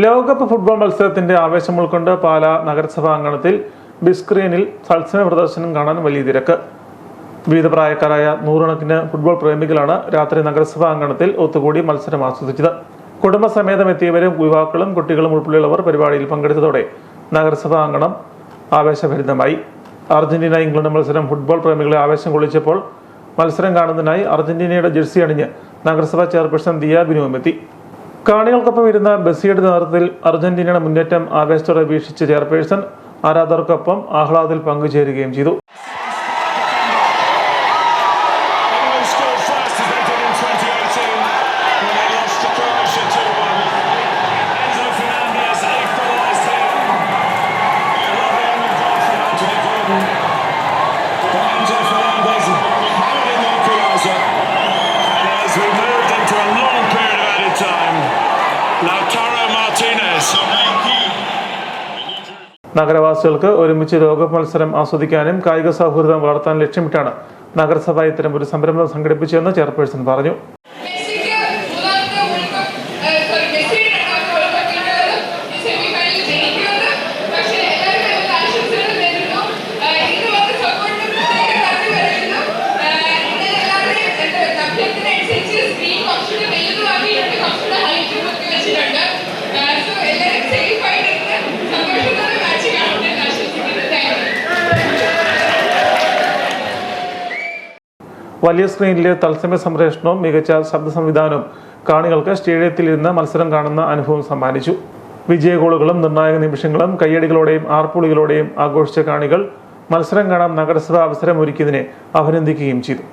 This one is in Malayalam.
ലോകകപ്പ് ഫുട്ബോൾ മത്സരത്തിന്റെ ആവേശം ഉൾക്കൊണ്ട് പാലാ നഗരസഭാ അങ്കണത്തിൽ ബിഗ് സ്ക്രീനിൽ തത്സമയ പ്രദർശനം കാണാൻ വലിയ തിരക്ക്. വിവിധ പ്രായക്കാരായ നൂറുകണക്കിന് ഫുട്ബോൾ പ്രേമികളാണ് രാത്രി നഗരസഭാ അങ്കണത്തിൽ ഒത്തുകൂടി മത്സരം ആസ്വദിച്ചത്. കുടുംബസമേതം എത്തിയവരും യുവാക്കളും കുട്ടികളും ഉൾപ്പെടെയുള്ളവർ പരിപാടിയിൽ പങ്കെടുത്തതോടെ നഗരസഭാ അങ്കണം ആവേശഭരിതമായി. അർജന്റീന ഇംഗ്ലണ്ട് മത്സരം ഫുട്ബോൾ പ്രേമികളെ ആവേശം കൊള്ളിച്ചപ്പോൾ മത്സരം കാണുന്നതിനായി അർജന്റീനയുടെ ജേഴ്സി അണിഞ്ഞ് നഗരസഭാ ചെയർപേഴ്സൺ ദിയ ബിനുവും എത്തി. കാണികൾക്കൊപ്പം ഇരുന്ന ബസ്സിയുടെ നേതൃത്വത്തിൽ അർജന്റീനയുടെ മുന്നേറ്റം ആവേശത്തോടെ വീക്ഷിച്ച ചെയർപേഴ്സൺ ആരാധകർക്കൊപ്പം ആഹ്ലാദത്തിൽ പങ്കുചേരുകയും ചെയ്തു. നഗരവാസികൾക്ക് ഒരുമിച്ച് ലോകകപ്പ് മത്സരം ആസ്വദിക്കാനും കായിക സൗഹൃദം വളർത്താൻ ലക്ഷ്യമിട്ടാണ് നഗരസഭ ഇത്തരം ഒരു സംരംഭം സംഘടിപ്പിച്ചതെന്ന് ചെയർപേഴ്സൺ പറഞ്ഞു. വലിയ സ്ക്രീനിലെ തത്സമയ സംപ്രേഷണവും മികച്ച ശബ്ദ സംവിധാനവും കാണികൾക്ക് സ്റ്റേഡിയത്തിൽ ഇരുന്ന് മത്സരം കാണുന്ന അനുഭവം സമ്മാനിച്ചു. വിജയ ഗോളുകളും നിർണായക നിമിഷങ്ങളും കയ്യടികളോടെയും ആർപ്പുളികളോടെയും ആഘോഷിച്ച കാണികൾ മത്സരം കാണാൻ നഗരസഭ അവസരമൊരുക്കിയതിനെ അഭിനന്ദിക്കുകയും ചെയ്തു.